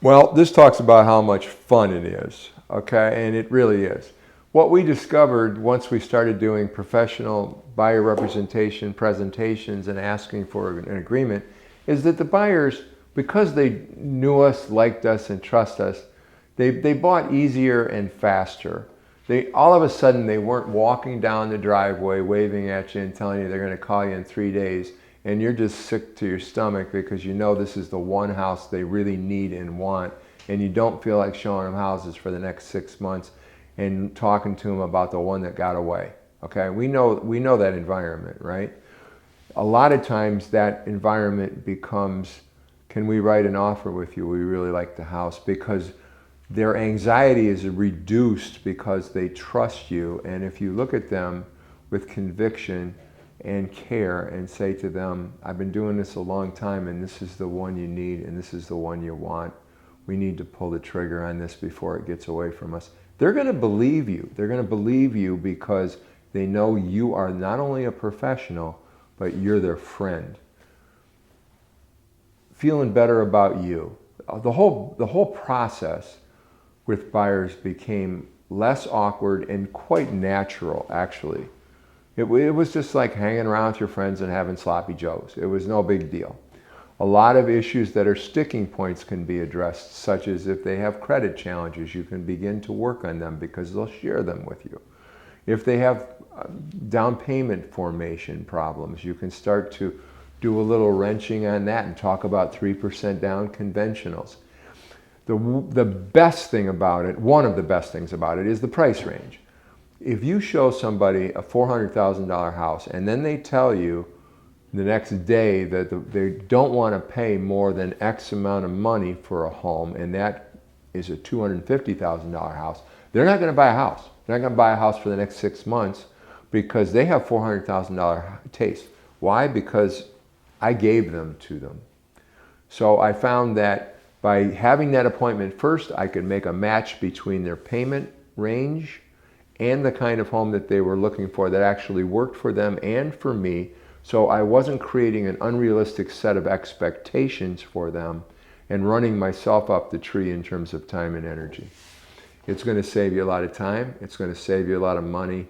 Well, this talks about how much fun it is, okay? And it really is. What we discovered once we started doing professional buyer representation presentations and asking for an agreement is that the buyers, because they knew us, liked us, and trust us, they bought easier and faster. All of a sudden, they weren't walking down the driveway, waving at you and telling you they're going to call you in 3 days, and you're just sick to your stomach because you know this is the one house they really need and want, and you don't feel like showing them houses for the next 6 months and talking to them about the one that got away. Okay, we know that environment, right? A lot of times that environment becomes, can we write an offer with you? We really like the house, because their anxiety is reduced because they trust you. And if you look at them with conviction and care and say to them, I've been doing this a long time and this is the one you need and this is the one you want. We need to pull the trigger on this before it gets away from us. They're going to believe you. They're going to believe you because they know you are not only a professional, but you're their friend. Feeling better about you. The whole process with buyers became less awkward and quite natural, actually. It was just like hanging around with your friends and having sloppy joes. It was no big deal. A lot of issues that are sticking points can be addressed, such as if they have credit challenges, you can begin to work on them because they'll share them with you. If they have down payment formation problems, you can start to do a little wrenching on that and talk about 3% down conventionals. The best thing about it, one of the best things about it, is the price range. If you show somebody a $400,000 house and then they tell you the next day that they don't want to pay more than X amount of money for a home, and that is a $250,000 house, they're not going to buy a house. They're not going to buy a house for the next 6 months because they have $400,000 taste. Why? Because I gave them to them. So I found that by having that appointment first, I could make a match between their payment range and the kind of home that they were looking for that actually worked for them and for me. So I wasn't creating an unrealistic set of expectations for them and running myself up the tree in terms of time and energy. It's going to save you a lot of time, it's going to save you a lot of money,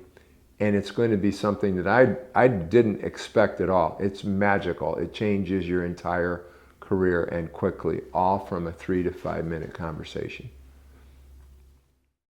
and it's going to be something that I didn't expect at all. It's magical. It changes your entire career, and quickly, all from a 3 to 5 minute conversation.